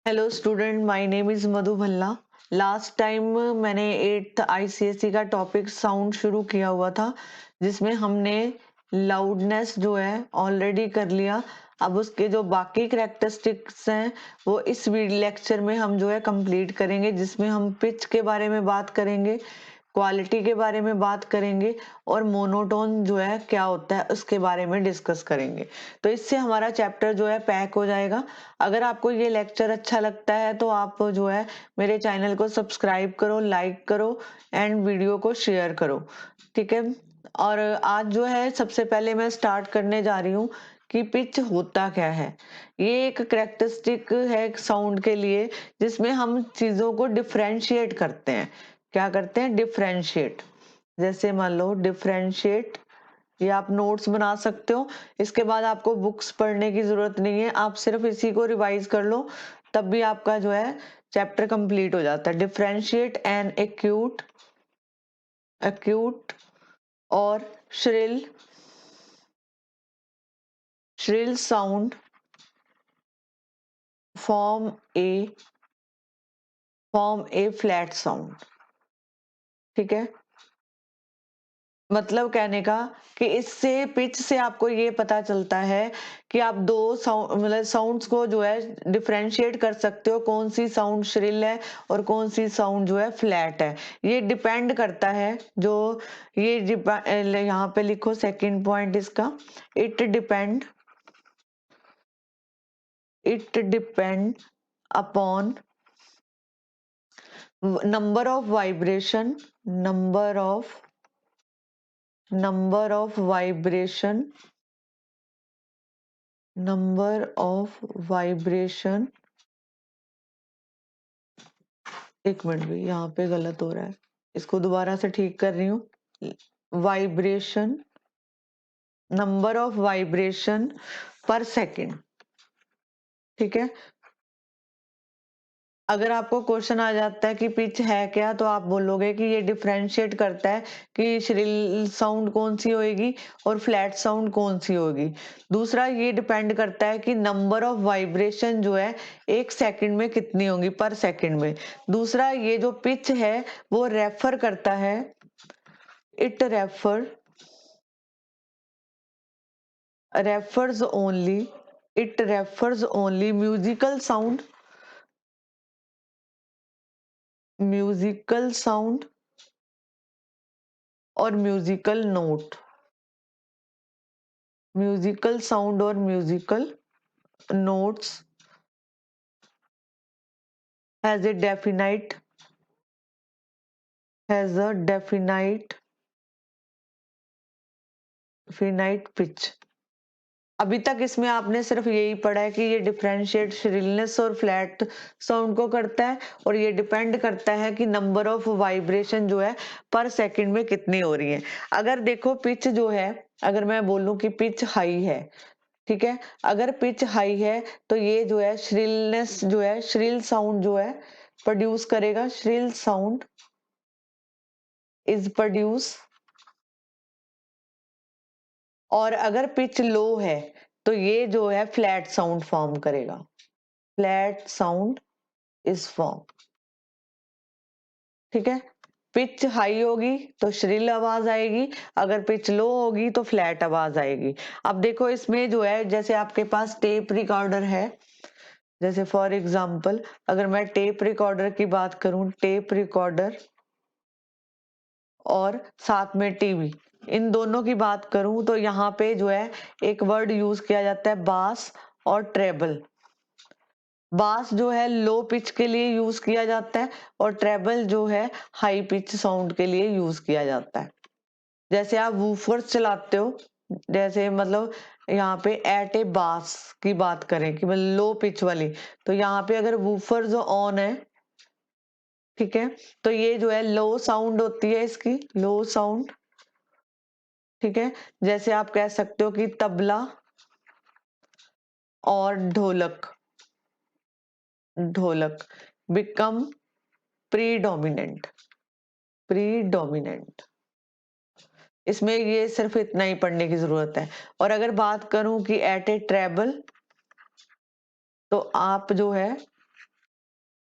Hello student, my name is Madhu Bhalla. Last time मैंने 8th ICSE का topic sound शुरू किया हुआ था, जिसमें हमने लाउडनेस जो है ऑलरेडी कर लिया। अब उसके जो बाकी करेक्टरिस्टिक्स हैं वो इस लेक्चर में हम जो है कंप्लीट करेंगे, जिसमें हम पिच के बारे में बात करेंगे, क्वालिटी के बारे में बात करेंगे और मोनोटोन जो है क्या होता है उसके बारे में डिस्कस करेंगे। तो इससे हमारा चैप्टर जो है पैक हो जाएगा। अगर आपको ये लेक्चर अच्छा लगता है तो आप जो है मेरे चैनल को सब्सक्राइब करो, लाइक करो एंड वीडियो को शेयर करो, ठीक है। और आज जो है सबसे पहले मैं स्टार्ट करने जा रही हूँ कि पिच होता क्या है। ये एक करेक्टरिस्टिक है साउंड के लिए, जिसमें हम चीजों को डिफरेंशिएट करते हैं। क्या करते हैं? डिफरेंशिएट। जैसे मान लो डिफरेंशिएट, ये आप नोट्स बना सकते हो। इसके बाद आपको बुक्स पढ़ने की जरूरत नहीं है, आप सिर्फ इसी को रिवाइज कर लो, तब भी आपका जो है चैप्टर कंप्लीट हो जाता है। डिफरेंशिएट एन एक्यूट, एक्यूट और श्रिल, श्रिल साउंड फॉर्म ए, फॉर्म ए फ्लैट साउंड, ठीक है। मतलब कहने का कि इससे पिच से आपको ये पता चलता है कि आप दो साउंड मतलब साउंड्स को जो है डिफरेंशिएट कर सकते हो, कौन सी साउंड श्रिल है और कौन सी साउंड जो है फ्लैट है। ये डिपेंड करता है जो ये यहाँ पे लिखो सेकंड पॉइंट इसका, it depend upon number of vibration, number of vibration, number of vibration. एक मिनट भी, यहाँ पे गलत हो रहा है, इसको दोबारा से ठीक कर रही हूँ। वाइब्रेशन, नंबर ऑफ वाइब्रेशन पर सेकेंड, ठीक है। अगर आपको क्वेश्चन आ जाता है कि पिच है क्या, तो आप बोलोगे कि ये डिफरेंशिएट करता है कि श्रिल साउंड कौन सी होएगी और फ्लैट साउंड कौन सी होगी। दूसरा, ये डिपेंड करता है कि नंबर ऑफ वाइब्रेशन जो है एक सेकंड में कितनी होंगी, पर सेकंड में। दूसरा, ये जो पिच है वो रेफर करता है, it refers only, it refers only musical sound, musical sound और म्यूजिकल नोट, म्यूजिकल साउंड और musical notes has a definite, has a definite finite pitch. अभी तक इसमें आपने सिर्फ यही पढ़ा है कि ये डिफरेंशिएट श्रिलनेस और फ्लैट साउंड को करता है, और ये डिपेंड करता है कि नंबर ऑफ वाइब्रेशन जो है पर सेकंड में कितनी हो रही है। अगर देखो पिच जो है, अगर मैं बोलूं कि पिच हाई है, ठीक है, अगर पिच हाई है तो ये जो है श्रिलनेस जो है, श्रिल साउंड जो है प्रोड्यूस करेगा, श्रिल साउंड इज प्रोड्यूस। और अगर पिच लो है तो ये जो है फ्लैट साउंड फॉर्म करेगा, फ्लैट साउंड इज फॉर्म, ठीक है। पिच हाई होगी तो श्रिल आवाज आएगी, अगर पिच लो होगी तो फ्लैट आवाज आएगी। अब देखो इसमें जो है, जैसे आपके पास टेप रिकॉर्डर है, जैसे फॉर एग्जांपल अगर मैं टेप रिकॉर्डर की बात करूं, टेप रिकॉर्डर और साथ में टीवी, इन दोनों की बात करूं तो यहाँ पे जो है एक वर्ड यूज किया जाता है बास और ट्रेबल। बास जो है लो पिच के लिए यूज किया जाता है और ट्रेबल जो है हाई पिच साउंड के लिए यूज किया जाता है। जैसे आप वूफर्स चलाते हो, जैसे मतलब यहाँ पे एट ए बास की बात करें कि मतलब लो पिच वाली, तो यहाँ पे अगर वूफर जो ऑन है, ठीक है, तो ये जो है लो साउंड होती है, इसकी लो साउंड, ठीक है। जैसे आप कह सकते हो कि तबला और ढोलक, ढोलक बिकम प्रीडोमिनेंट, प्रीडोमिनेंट। इसमें ये सिर्फ इतना ही पढ़ने की जरूरत है। और अगर बात करूं कि एट ए ट्रेबल, तो आप जो है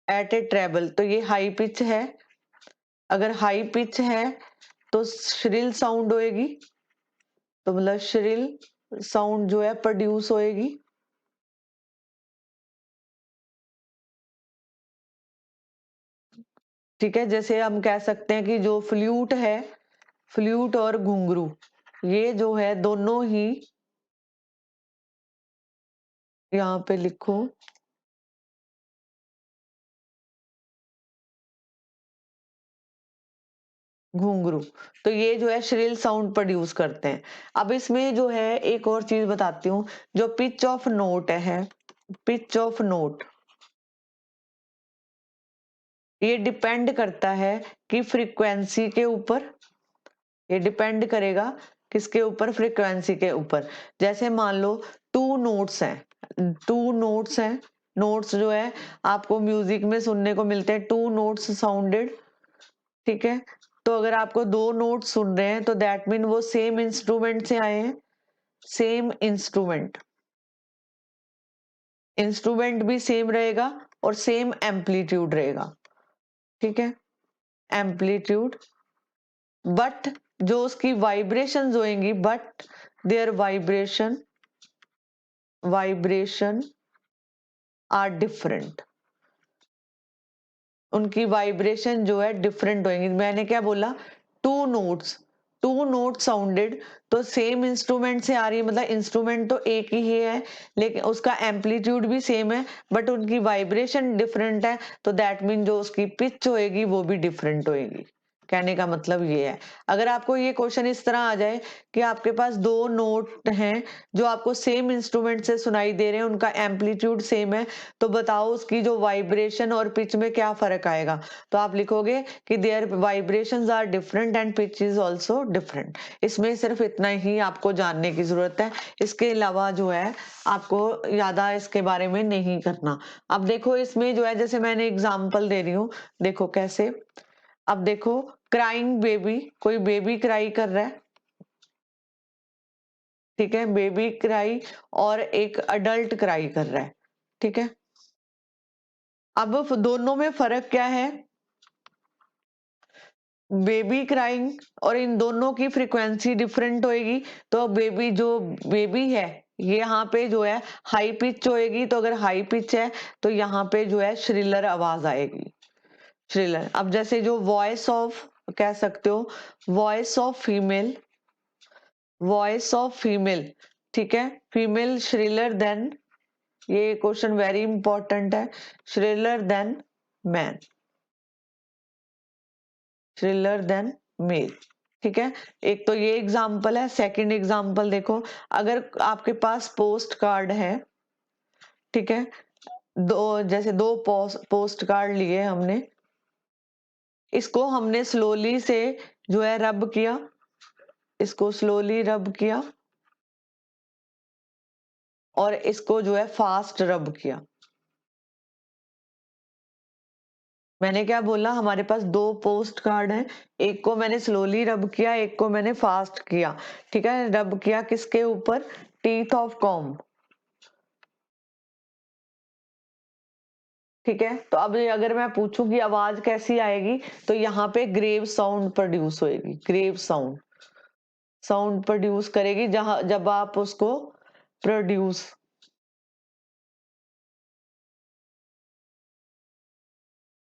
एट ए ट्रेबल, तो ये हाई पिच है। अगर हाई पिच है तो श्रिल साउंड होएगी, तो मतलब श्रिल साउंड जो है प्रोड्यूस होएगी। ठीक है, जैसे हम कह सकते हैं कि जो फ्लूट है, फ्लूट और घुंघरू, ये जो है दोनों ही, यहाँ पे लिखो घुंघरू, तो ये जो है श्रिल साउंड प्रोड्यूस करते हैं। अब इसमें जो है एक और चीज बताती हूँ, जो पिच ऑफ नोट है, पिच ऑफ नोट, ये डिपेंड करता है कि फ्रीक्वेंसी के ऊपर, ये डिपेंड करेगा किसके ऊपर, फ्रीक्वेंसी के ऊपर। जैसे मान लो टू नोट्स हैं, टू नोट्स हैं, नोट्स जो है आपको म्यूजिक में सुनने को मिलते हैं, टू नोट्स साउंडेड। ठीक है, तो अगर आपको दो नोट सुन रहे हैं तो दैट मीन वो सेम इंस्ट्रूमेंट से आए हैं, सेम इंस्ट्रूमेंट, इंस्ट्रूमेंट भी सेम रहेगा और सेम एम्पलीट्यूड रहेगा। ठीक है, एम्पलीट्यूड, बट जो उसकी वाइब्रेशंस होंगी, but their vibration are different, उनकी वाइब्रेशन जो है डिफरेंट होंगी। मैंने क्या बोला, two notes, two note sounded, तो सेम इंस्ट्रूमेंट से आ रही है, मतलब इंस्ट्रूमेंट तो एक ही है लेकिन उसका एम्पलीट्यूड भी सेम है, बट उनकी वाइब्रेशन डिफरेंट है, तो दैट मीन जो उसकी पिच होएगी वो भी डिफरेंट होएगी। कहने का मतलब ये है। अगर आपको ये क्वेश्चन इस तरह आ जाए कि आपके पास दो नोट हैं जो आपको सेम इंस्ट्रूमेंट से सुनाई दे रहे हैं, उनका एम्पलीट्यूड सेम है, तो बताओ उसकी जो वाइब्रेशन और पिच में क्या फर्क आएगा। तो आप लिखोगे कि their vibrations are different and pitch is also different. इसमें सिर्फ इतना ही आपको जानने की जरूरत है, इसके अलावा जो है आपको ज्यादा इसके बारे में नहीं करना। अब देखो इसमें जो है, जैसे मैंने एग्जाम्पल दे रही हूँ, देखो कैसे। अब देखो क्राइंग बेबी, कोई बेबी क्राई कर रहा है, ठीक है, बेबी क्राई और एक अडल्ट क्राई कर रहा है। ठीक है, अब दोनों में फर्क क्या है, बेबी क्राइंग और इन दोनों की फ्रीक्वेंसी डिफरेंट होएगी। तो बेबी, जो बेबी है ये यहाँ पे जो है हाई पिच होएगी, तो अगर हाई पिच है तो यहाँ पे जो है श्रिलर आवाज आएगी, श्रिलर। अब जैसे जो वॉइस ऑफ, कह सकते हो voice of female, voice of female, ठीक है, फीमेल श्रिलर देन, ये क्वेश्चन वेरी इंपॉर्टेंट है, श्रिलर देन मैन, श्रिलर देन मेल। ठीक है, एक तो ये एग्जाम्पल है। सेकंड एग्जाम्पल देखो, अगर आपके पास पोस्ट कार्ड है, ठीक है, दो, जैसे दो पोस्ट कार्ड लिए हमने, इसको हमने स्लोली से जो है रब किया, इसको स्लोली रब किया और इसको जो है फास्ट रब किया। मैंने क्या बोला, हमारे पास दो पोस्ट कार्ड हैं, एक को मैंने स्लोली रब किया, एक को मैंने फास्ट किया। ठीक है, रब किया किसके ऊपर, टीथ ऑफ कॉम। ठीक है, तो अब अगर मैं पूछूं कि आवाज कैसी आएगी, तो यहाँ पे ग्रेव साउंड प्रोड्यूस होएगी, ग्रेव साउंड, साउंड प्रोड्यूस करेगी जहां, जब आप उसको प्रोड्यूस,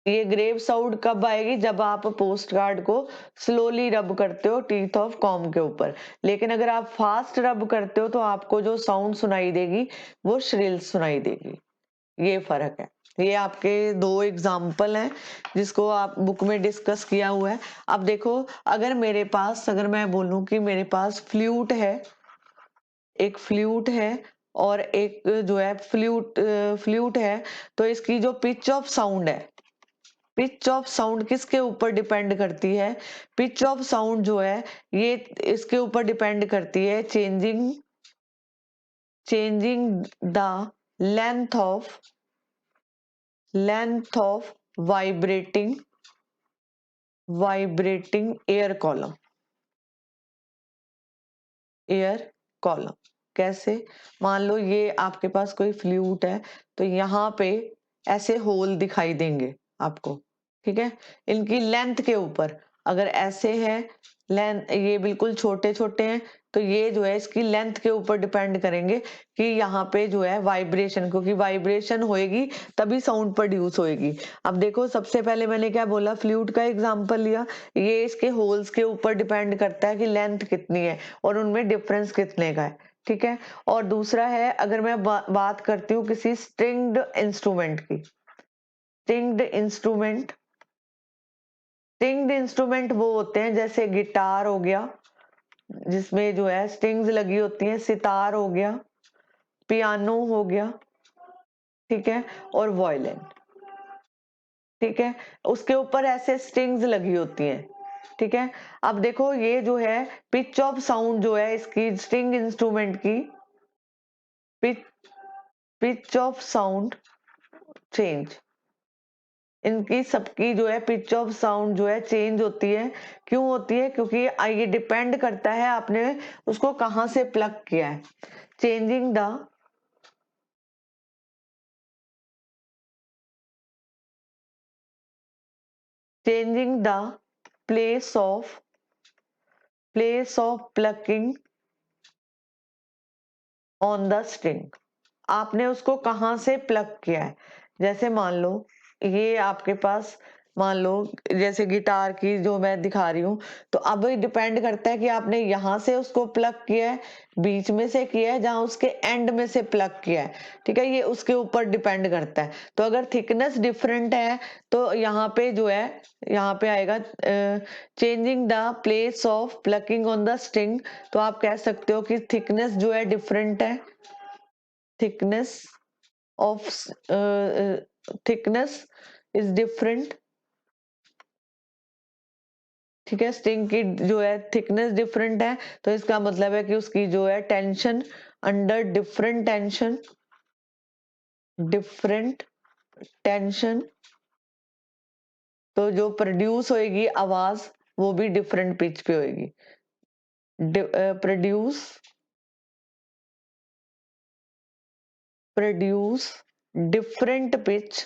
ये ग्रेव साउंड कब आएगी, जब आप पोस्ट कार्ड को स्लोली रब करते हो टीथ ऑफ कॉम के ऊपर। लेकिन अगर आप फास्ट रब करते हो तो आपको जो साउंड सुनाई देगी वो श्रिल सुनाई देगी। ये फर्क है। ये आपके दो एग्जाम्पल हैं जिसको आप बुक में डिस्कस किया हुआ है। अब देखो, अगर मेरे पास, अगर मैं बोलूं कि मेरे पास फ्लूट है, एक फ्लूट है और एक जो है फ्लूट है, तो इसकी जो पिच ऑफ साउंड है, पिच ऑफ साउंड किसके ऊपर डिपेंड करती है, पिच ऑफ साउंड जो है ये इसके ऊपर डिपेंड करती है, changing, changing the length of, length of vibrating, vibrating air column, air column. कैसे, मान लो ये आपके पास कोई फ्लूट है, तो यहाँ पे ऐसे होल दिखाई देंगे आपको, ठीक है। इनकी लेंथ के ऊपर, अगर ऐसे है लेंथ, ये बिल्कुल छोटे छोटे हैं, तो ये जो है इसकी लेंथ के ऊपर डिपेंड करेंगे कि यहाँ पे जो है वाइब्रेशन, क्योंकि वाइब्रेशन होएगी तभी साउंड प्रोड्यूस होएगी। अब देखो, सबसे पहले मैंने क्या बोला, फ्लूट का एग्जांपल लिया, ये इसके होल्स के ऊपर डिपेंड करता है कि लेंथ कितनी है और उनमें डिफरेंस कितने का है, ठीक है। और दूसरा है, अगर मैं बात करती हूँ किसी स्ट्रिंग्ड इंस्ट्रूमेंट की, स्ट्रिंग्ड इंस्ट्रूमेंट, स्ट्रिंग्ड इंस्ट्रूमेंट वो होते हैं जैसे गिटार हो गया, जिसमें जो है स्ट्रिंग्स लगी होती हैं, सितार हो गया, पियानो हो गया, ठीक है, और वायलिन, ठीक है, उसके ऊपर ऐसे स्ट्रिंग्स लगी होती हैं, ठीक है। अब देखो, ये जो है पिच ऑफ साउंड जो है इसकी स्ट्रिंग इंस्ट्रूमेंट की, pitch pitch of sound change, इनकी सबकी जो है पिच ऑफ साउंड जो है चेंज होती है। क्यों होती है? क्योंकि ये डिपेंड करता है आपने उसको कहाँ से प्लग किया है। Changing the changing the place of plucking on the string, आपने उसको कहाँ से प्लग किया है। जैसे मान लो, ये आपके पास, मान लो जैसे गिटार की जो मैं दिखा रही हूँ, तो अब डिपेंड करता है कि आपने यहाँ से उसको प्लग किया है, बीच में से किया है, जहाँ उसके एंड में से प्लग किया है, ठीक है, ये उसके ऊपर डिपेंड करता है। तो अगर थिकनेस डिफरेंट है तो यहाँ पे जो है, यहाँ पे आएगा changing the place of plucking on the string, तो आप कह सकते हो कि थिकनेस जो है डिफरेंट है, thickness of thickness is different, ठीक है। स्ट्रिंग की जो है थिकनेस डिफरेंट है, तो इसका मतलब है कि उसकी जो है tension, under different tension, different tension, तो जो प्रोड्यूस होएगी आवाज वो भी डिफरेंट पिच पे होएगी। Produce produce different pitch,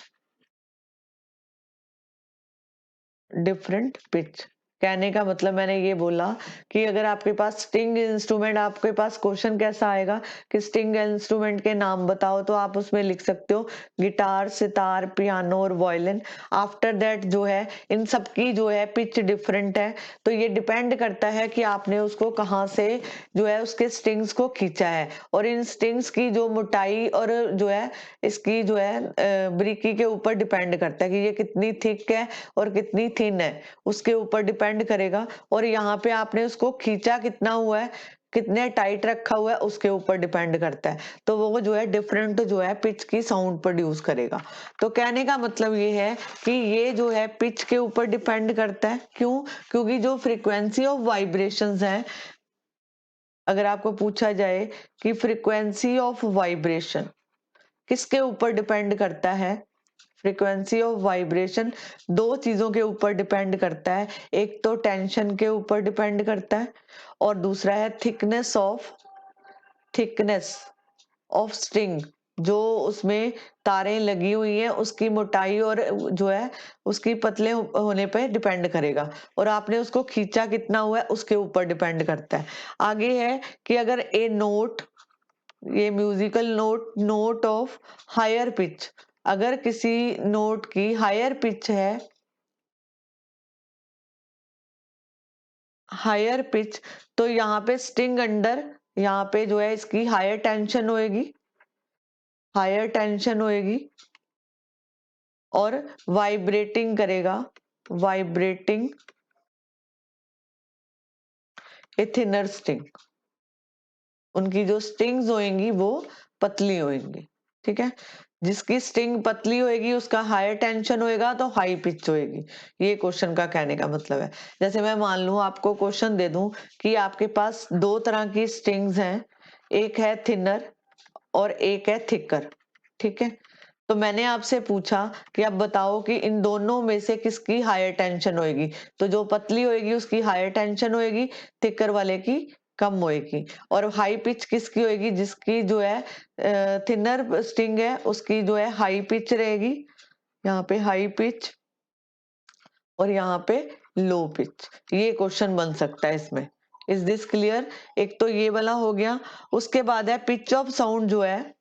different pitch, कहने का मतलब मैंने ये बोला कि अगर आपके पास स्ट्रिंग इंस्ट्रूमेंट, आपके पास क्वेश्चन कैसा आएगा कि स्ट्रिंग इंस्ट्रूमेंट के नाम बताओ, तो आप उसमें लिख सकते हो गिटार, सितार, पियानो और वायलिन। आफ्टर दैट जो है इन सबकी जो है पिच डिफरेंट है, तो ये डिपेंड करता है कि आपने उसको कहाँ से जो है उसके स्ट्रिंग्स को खींचा है, और इन स्ट्रिंग्स की जो मोटाई और जो है इसकी जो है बारीकी के ऊपर डिपेंड करता है कि ये कितनी थिक है और कितनी थिन है, उसके ऊपर डिपेंड करेगा। और यहाँ पे आपने उसको खींचा कितना हुआ है, कितने टाइट रखा हुआ है, उसके ऊपर डिपेंड करता है, तो वो जो है डिफरेंट जो है पिच की साउंड प्रोड्यूस करेगा। तो कहने का मतलब ये है कि ये जो है पिच के ऊपर डिपेंड करता है। क्यों? क्योंकि जो फ्रीक्वेंसी ऑफ वाइब्रेशंस है, अगर आपको पूछा जाए कि फ्रीक्वेंसी ऑफ वाइब्रेशन किसके ऊपर डिपेंड करता है, फ्रीक्वेंसी ऑफ वाइब्रेशन दो चीजों के ऊपर डिपेंड करता है, एक तो टेंशन के ऊपर डिपेंड करता है और दूसरा है थिकनेस ऑफ स्ट्रिंग, जो उसमें तारें लगी हुई हैं उसकी मोटाई और जो है उसकी पतले होने पे डिपेंड करेगा, और आपने उसको खींचा कितना हुआ है उसके ऊपर डिपेंड करता है। आगे है कि अगर ए नोट, ये musical note of higher pitch, अगर किसी नोट की हायर पिच है, हायर पिच, तो यहाँ पे स्ट्रिंग अंडर, यहाँ पे जो है इसकी हायर टेंशन होएगी, हायर टेंशन होएगी और वाइब्रेटिंग करेगा, वाइब्रेटिंग ए थिनर स्ट्रिंग, उनकी जो स्ट्रिंग्स होएंगी वो पतली होएंगी, ठीक है। जिसकी स्ट्रिंग पतली होएगी उसका हायर टेंशन होएगा तो हाई पिच होएगी, ये क्वेश्चन का कहने का मतलब है। जैसे मैं मान लूं आपको क्वेश्चन दे दूं कि आपके पास दो तरह की स्ट्रिंग्स हैं, एक है थिनर और एक है थिकर, ठीक है। तो मैंने आपसे पूछा कि आप बताओ कि इन दोनों में से किसकी हायर टेंशन होएगी, तो जो पतली होएगी उसकी हायर टेंशन होएगी, थिकर वाले की कम होएगी। और हाई पिच किसकी होएगी? जिसकी जो है थिनर स्ट्रिंग है उसकी जो है हाई पिच रहेगी, यहाँ पे हाई पिच और यहाँ पे लो पिच। ये क्वेश्चन बन सकता है इसमें। Is this clear? एक तो ये वाला हो गया। उसके बाद है पिच ऑफ साउंड जो है,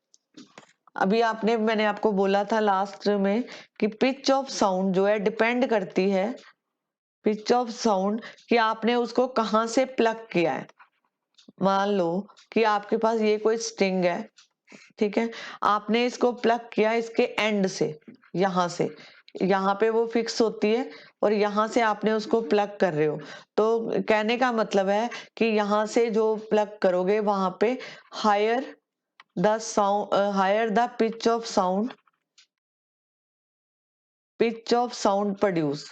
अभी मैंने आपको बोला था लास्ट में कि पिच ऑफ साउंड जो है डिपेंड करती है, पिच ऑफ साउंड कि आपने उसको कहाँ से प्लग किया है। मान लो कि आपके पास ये कोई स्ट्रिंग है, ठीक है, आपने इसको प्लग किया इसके एंड से, यहाँ से, यहाँ पे वो फिक्स होती है और यहाँ से आपने उसको प्लग कर रहे हो। तो कहने का मतलब है कि यहाँ से जो प्लग करोगे वहां पे higher the sound, higher the pitch of sound produce,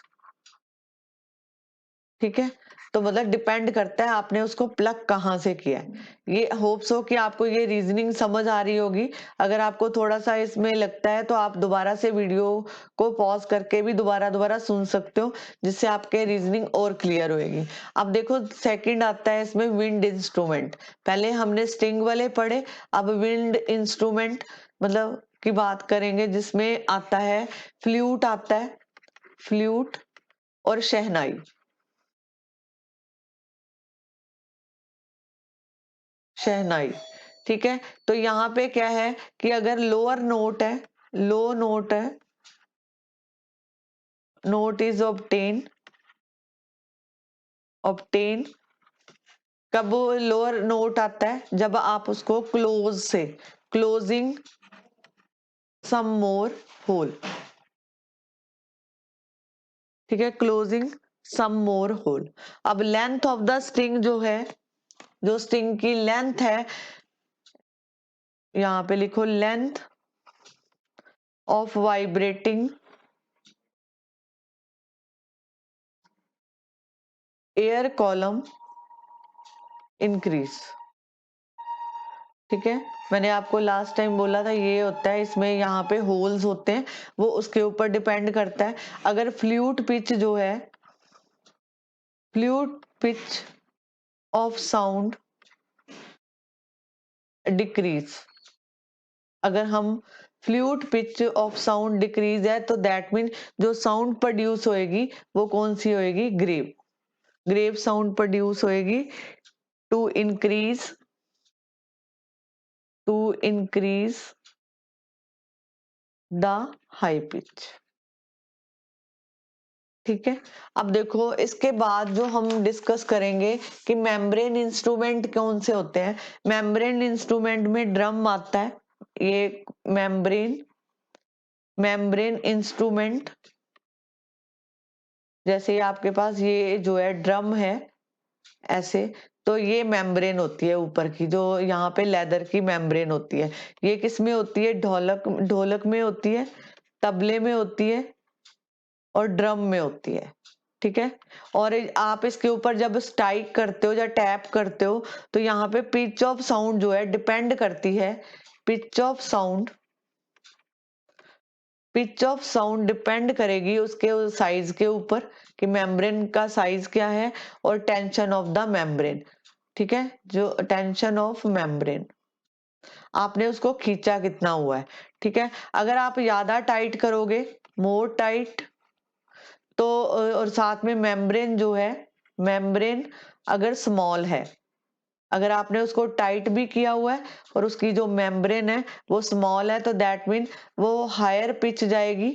ठीक है। तो मतलब डिपेंड करता है आपने उसको प्लग कहाँ से किया है। ये होप्स हो कि आपको ये रीजनिंग समझ आ रही होगी। अगर आपको थोड़ा सा इसमें लगता है तो आप दोबारा से वीडियो को पॉज करके भी दोबारा दोबारा सुन सकते हो, जिससे आपके रीजनिंग और क्लियर होएगी। अब देखो सेकंड आता है इसमें विंड इंस्ट्रूमेंट। पहले हमने स्ट्रिंग वाले पढ़े, अब विंड इंस्ट्रूमेंट मतलब की बात करेंगे, जिसमें आता है फ्लूट, आता है फ्लूट और शहनाई। शहनाई, ठीक है। तो यहाँ पे क्या है कि अगर लोअर नोट है, लो नोट है, नोट इज ऑब्टेन, ऑब्टेन कब लोअर नोट आता है? जब आप उसको क्लोज से, क्लोजिंग सम मोर होल, ठीक है, क्लोजिंग सम मोर होल। अब लेंथ ऑफ द स्ट्रिंग जो है, जो स्ट्रिंग की लेंथ है, यहाँ पे लिखो length of vibrating air column increase, ठीक है। मैंने आपको लास्ट टाइम बोला था ये होता है, इसमें यहाँ पे होल्स होते हैं, वो उसके ऊपर डिपेंड करता है। अगर फ्लूट पिच जो है, flute pitch of sound decrease, अगर हम flute pitch of sound decrease है तो दैट मीन जो साउंड प्रोड्यूस होएगी वो कौन सी होएगी? ग्रेव, ग्रेव साउंड प्रोड्यूस होएगी। To increase, to increase the high pitch, ठीक है। अब देखो इसके बाद जो हम डिस्कस करेंगे कि मेम्ब्रेन इंस्ट्रूमेंट कौन से होते हैं। मेम्ब्रेन इंस्ट्रूमेंट में ड्रम आता है, ये मेम्ब्रेन, मेम्ब्रेन इंस्ट्रूमेंट, जैसे आपके पास ये जो है ड्रम है ऐसे, तो ये मेम्ब्रेन होती है ऊपर की, जो यहाँ पे लेदर की मेम्ब्रेन होती है। ये किस में होती है? ढोलक, ढोलक में होती है, तबले में होती है और ड्रम में होती है, ठीक है। और आप इसके ऊपर जब स्ट्राइक करते हो या टैप करते हो तो यहाँ पे पिच ऑफ साउंड जो है डिपेंड करती है, pitch of sound, pitch of sound depend करेगी उसके साइज के ऊपर कि मेम्ब्रेन का साइज क्या है, और टेंशन ऑफ द मेम्ब्रेन, ठीक है। जो टेंशन ऑफ मेम्ब्रेन, आपने उसको खींचा कितना हुआ है, ठीक है। अगर आप ज्यादा टाइट करोगे, मोर टाइट, तो और साथ में मेम्ब्रेन जो है, मेम्ब्रेन अगर स्मॉल है, अगर आपने उसको टाइट भी किया हुआ है और उसकी जो मेम्ब्रेन है वो स्मॉल है, तो दैट मीन वो हायर पिच जाएगी,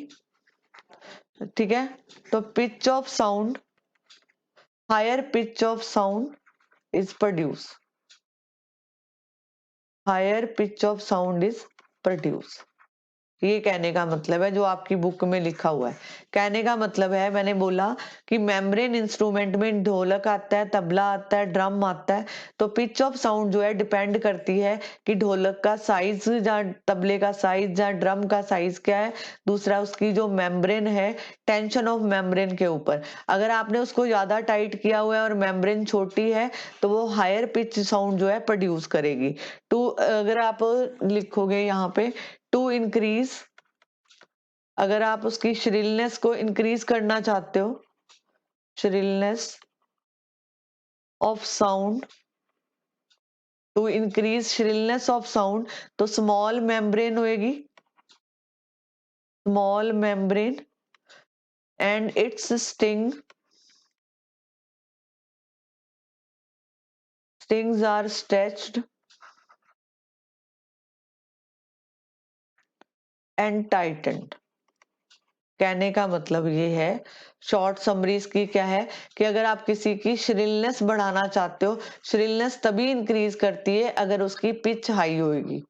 ठीक है। तो pitch of sound, higher pitch of sound is produce, higher pitch of sound is produce. ये कहने का मतलब है जो आपकी बुक में लिखा हुआ है। कहने का मतलब है, मैंने बोला कि मेम्ब्रेन इंस्ट्रूमेंट में ढोलक आता है, तबला आता है, ड्रम आता है, तो पिच ऑफ साउंड जो है डिपेंड करती है कि ढोलक का साइज या तबले का साइज या ड्रम का साइज क्या है। दूसरा उसकी जो मेम्ब्रेन है, टेंशन ऑफ मेम्ब्रेन के ऊपर, अगर आपने उसको ज्यादा टाइट किया हुआ है और मेम्ब्रेन छोटी है तो वो हायर पिच साउंड जो है प्रोड्यूस करेगी। टू, अगर आप लिखोगे यहाँ पे टू इंक्रीज, अगर आप उसकी श्रिलनेस को इंक्रीज करना चाहते हो, shrillness of sound to increase shrillness of sound, तो स्मॉल मेम्ब्रेन होएगी, small membrane and its strings are stretched and tightened. कहने का मतलब ये है, शॉर्ट समरी इसकी क्या है कि अगर आप किसी की श्रिलनेस बढ़ाना चाहते हो, श्रिलनेस तभी इंक्रीज करती है अगर उसकी पिच हाई होगी,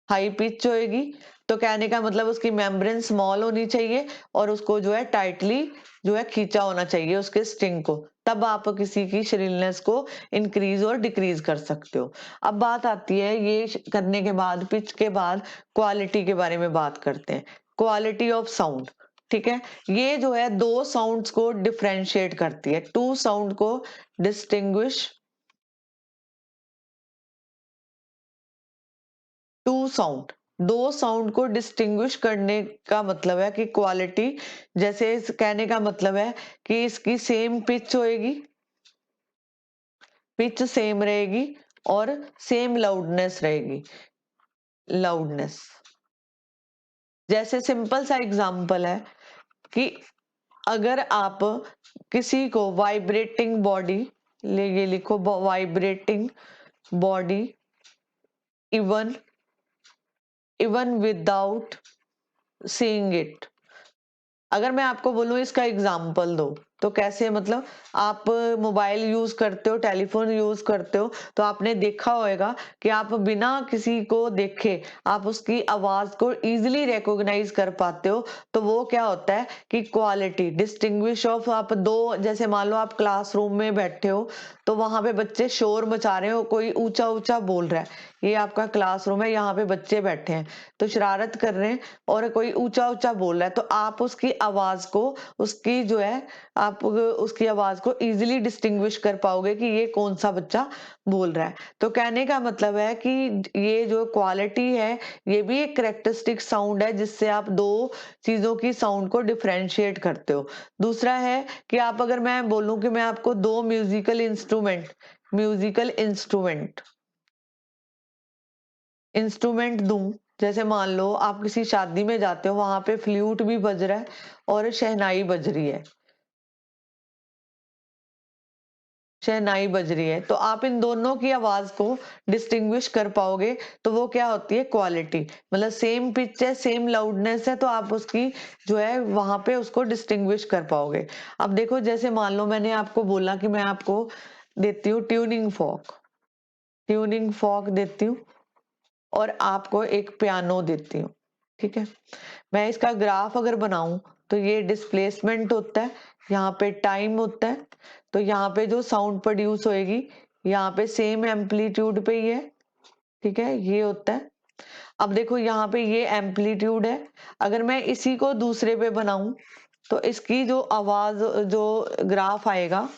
हाई पिच होएगी। तो कहने का मतलब उसकी मेम्ब्रेन स्मॉल होनी चाहिए और उसको जो है टाइटली जो है खींचा होना चाहिए उसके स्टिंग को, तब आप किसी की श्रिलनेस को इंक्रीज और डिक्रीज कर सकते हो। अब बात आती है ये करने के बाद, पिच के बाद क्वालिटी के बारे में बात करते हैं, क्वालिटी ऑफ साउंड। ठीक है, ये जो है दो साउंड्स को डिफरेंशिएट करती है, टू साउंड को डिस्टिंग्विश, टू साउंड, दो साउंड को डिस्टिंग्विश करने का मतलब है कि क्वालिटी, जैसे इस कहने का मतलब है कि इसकी सेम पिच होएगी, पिच सेम रहेगी और सेम लाउडनेस रहेगी, लाउडनेस। जैसे सिंपल सा एग्जांपल है कि अगर आप किसी को वाइब्रेटिंग बॉडी, ले ये लिखो vibrating body even even without seeing it, अगर मैं आपको बोलूं इसका एग्जाम्पल दो, तो कैसे, मतलब आप मोबाइल यूज करते हो, टेलीफोन यूज करते हो, तो आपने देखा होगा कि आप बिना किसी को देखे आप उसकी आवाज को इजीली रिकॉग्नाइज कर पाते हो। तो वो क्या होता है कि क्वालिटी डिस्टिंग्विश ऑफ, आप दो, जैसे मान लो आप क्लासरूम में बैठे हो, तो वहां पे बच्चे शोर मचा रहे हो, कोई ऊंचा ऊंचा बोल रहा है, ये आपका क्लासरूम है, यहाँ पे बच्चे बैठे हैं तो शरारत कर रहे हैं और कोई ऊंचा ऊंचा बोल रहा है, तो आप उसकी आवाज को, उसकी जो है, आप उसकी आवाज को इजीली डिस्टिंग्विश कर पाओगे कि ये कौन सा बच्चा बोल रहा है। तो कहने का मतलब है कि ये जो क्वालिटी है ये भी एक करेक्टरिस्टिक साउंड है जिससे आप दो चीजों की साउंड को डिफरेंशिएट करते हो। दूसरा है कि आप, अगर मैं बोलूं कि मैं आपको दो म्यूजिकल इंस्ट्रूमेंट दूं, जैसे मान लो आप किसी शादी में जाते हो, वहां पे फ्लूट भी बज रहा है और शहनाई बज रही है, शहनाई बज रही है, तो आप इन दोनों की आवाज को डिस्टिंग्विश कर पाओगे। तो वो क्या होती है क्वालिटी, मतलब सेम पिच है, सेम लाउडनेस है, तो आप उसकी जो है वहां पे उसको डिस्टिंग्विश कर पाओगे। अब देखो, जैसे मान लो मैंने आपको बोला कि मैं आपको देती हूँ ट्यूनिंग फॉक देती हूँ और आपको एक पियानो देती हूँ। ठीक है, मैं इसका ग्राफ अगर बनाऊं तो ये डिस्प्लेसमेंट होता है, यहाँ पे टाइम होता है, तो यहाँ पे जो साउंड प्रोड्यूस होएगी यहाँ पे सेम एम्पलीट्यूड पे ही है। ठीक है, ये होता है। अब देखो यहाँ पे ये एम्पलीट्यूड है, अगर मैं इसी को दूसरे पे बनाऊं तो इसकी जो आवाज, जो ग्राफ आएगा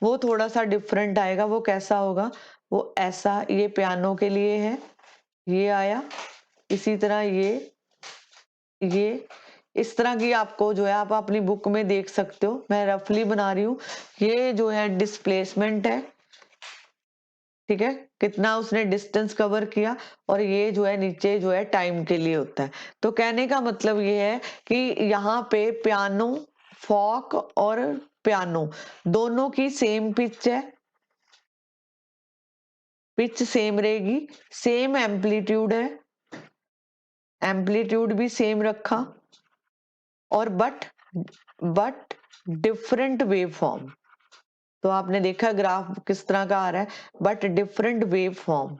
वो थोड़ा सा डिफरेंट आएगा। वो कैसा होगा, वो ऐसा, ये पियानो के लिए है, ये आया, इसी तरह ये इस तरह की आपको जो है, आप अपनी बुक में देख सकते हो, मैं रफली बना रही हूँ। ये जो है डिस्प्लेसमेंट है, ठीक है, कितना उसने डिस्टेंस कवर किया, और ये जो है नीचे जो है टाइम के लिए होता है। तो कहने का मतलब ये है कि यहाँ पे पियानो, फॉक और पियानो दोनों की सेम पिच है, पिच सेम रहेगी, सेम एम्पलीट्यूड है, एम्पलीट्यूड भी सेम रखा, और बट डिफरेंट वेव फॉर्म। तो आपने देखा ग्राफ किस तरह का आ रहा है, बट डिफरेंट वेव फॉर्म।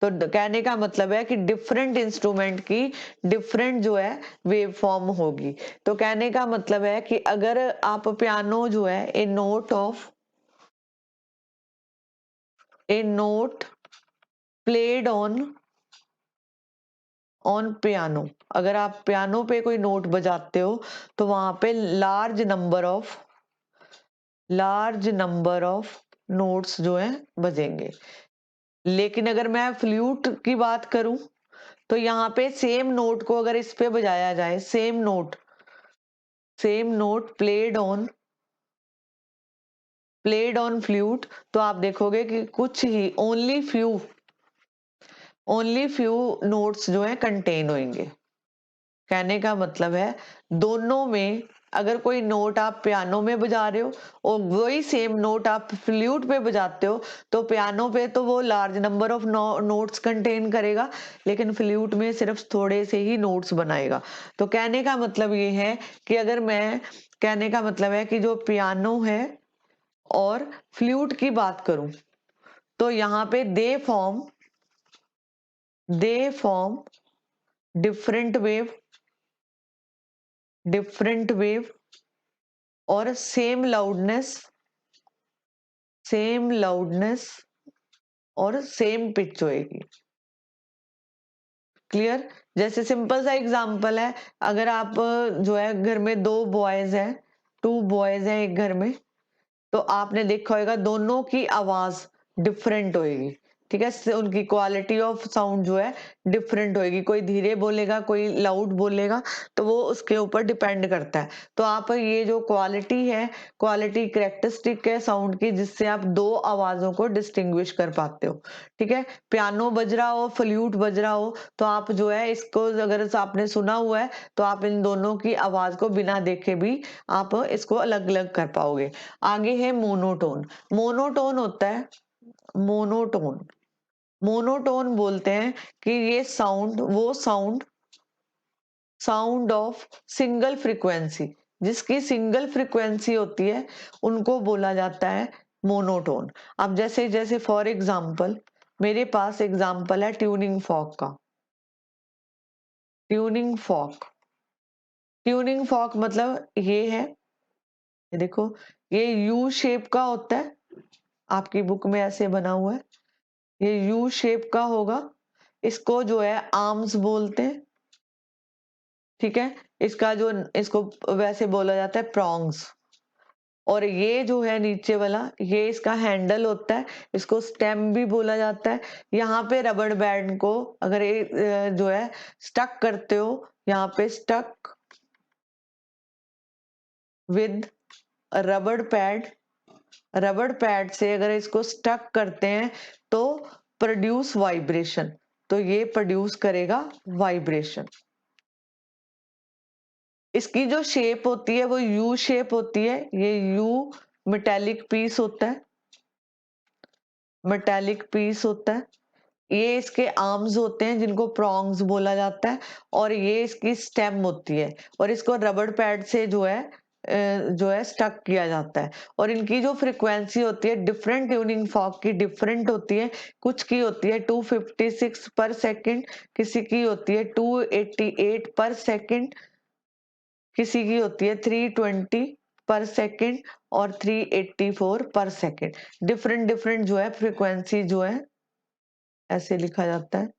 तो कहने का मतलब है कि डिफरेंट इंस्ट्रूमेंट की डिफरेंट जो है वेव फॉर्म होगी। तो कहने का मतलब है कि अगर आप पियानो जो है, ए नोट प्लेड ऑन पियानो, अगर आप पियानो पे कोई नोट बजाते हो तो वहां पे लार्ज नंबर ऑफ नोट्स जो है बजेंगे। लेकिन अगर मैं फ्लूट की बात करूं तो यहाँ पे सेम नोट को अगर इस पे बजाया जाए, same note played on played on flute, तो आप देखोगे कि कुछ ही ओनली फ्यू नोट्स जो है कंटेन होंगे। कहने का मतलब है दोनों में अगर कोई नोट आप पियानो में बजा रहे हो और वही सेम नोट आप फ्लूट पे बजाते हो, तो पियानो पे तो वो large number of notes contain करेगा, लेकिन फ्लूट में सिर्फ थोड़े से ही नोट्स बनाएगा। तो कहने का मतलब ये है कि अगर मैं कहने का मतलब है कि जो पियानो है और फ्लूट की बात करूं, तो यहाँ पे दे फॉर्म डिफरेंट वेव और सेम लाउडनेस और सेम पिच होएगी। क्लियर? जैसे सिंपल सा एग्जांपल है, अगर आप जो है घर में टू बॉयज हैं एक घर में, तो आपने देखा होगा दोनों की आवाज डिफरेंट होएगी। ठीक है, उनकी क्वालिटी ऑफ साउंड जो है डिफरेंट होएगी, कोई धीरे बोलेगा कोई लाउड बोलेगा, तो वो उसके ऊपर डिपेंड करता है। तो आप ये जो क्वालिटी करेक्टरिस्टिक है साउंड की, जिससे आप दो आवाजों को डिस्टिंग्विश कर पाते हो। ठीक है, पियानो बज रहा हो फ्लूट बज रहा हो, तो आप जो है इसको अगर आपने सुना हुआ है तो आप इन दोनों की आवाज को बिना देखे भी आप इसको अलग अलग कर पाओगे। आगे है मोनोटोन। मोनोटोन होता है मोनोटोन मोनोटोन बोलते हैं कि ये साउंड ऑफ सिंगल फ्रीक्वेंसी, जिसकी सिंगल फ्रीक्वेंसी होती है उनको बोला जाता है मोनोटोन। अब जैसे जैसे फॉर एग्जांपल मेरे पास एग्जांपल है ट्यूनिंग फॉक का। ट्यूनिंग फॉक ट्यूनिंग फॉक मतलब ये देखो, ये यू शेप का होता है, आपकी बुक में ऐसे बना हुआ है, ये यू शेप का होगा। इसको जो है आर्म्स बोलते हैं। ठीक है, इसको वैसे बोला जाता है प्रॉन्ग्स। और ये जो है नीचे वाला, ये इसका हैंडल होता है, इसको स्टेम भी बोला जाता है। यहाँ पे रबड़ बैंड को अगर ये जो है स्टक करते हो, यहाँ पे स्टक विद रबड़ पैड से अगर इसको स्टक करते हैं तो प्रोड्यूस वाइब्रेशन, तो ये प्रोड्यूस करेगा वाइब्रेशन। इसकी जो शेप होती है वो यू शेप होती है, ये यू मेटेलिक पीस होता है। ये इसके आर्म्स होते हैं जिनको प्रॉन्ग्स बोला जाता है, और ये इसकी स्टेम होती है, और इसको रबड़ पैड से जो है स्टक किया जाता है। और इनकी जो फ्रीक्वेंसी होती है डिफरेंट ट्यूनिंग फॉक की डिफरेंट होती है। कुछ की होती है 256 पर सेकंड, किसी की होती है 288 पर सेकंड, किसी की होती है 320 पर सेकंड और 384 पर सेकंड। डिफरेंट डिफरेंट जो है फ्रीक्वेंसी जो है ऐसे लिखा जाता है।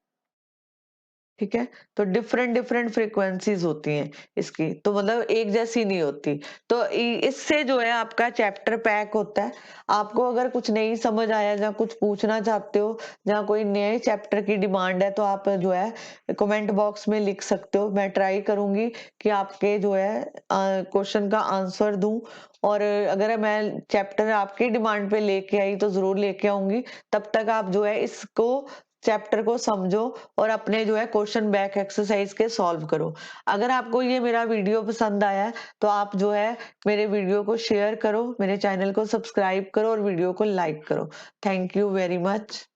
ठीक है, तो डिफरेंट डिफरेंट फ्रीक्वेंसीज होती हैं इसकी, तो मतलब एक जैसी नहीं होती। तो इससे जो है आपका चैप्टर पैक होता है। आपको अगर कुछ नहीं समझ आया या कुछ पूछना चाहते हो या कोई नए चैप्टर की डिमांड है, तो आप जो है कमेंट बॉक्स में लिख सकते हो। मैं ट्राई करूंगी कि आपके जो है क्वेश्चन का आंसर दूं। और अगर मैं चैप्टर आपकी डिमांड पे लेके आई तो जरूर लेके आऊंगी। तब तक आप जो है इसको चैप्टर को समझो और अपने जो है क्वेश्चन बैंक एक्सरसाइज के सॉल्व करो। अगर आपको ये मेरा वीडियो पसंद आया है तो आप जो है मेरे वीडियो को शेयर करो, मेरे चैनल को सब्सक्राइब करो और वीडियो को लाइक करो। Thank you very much.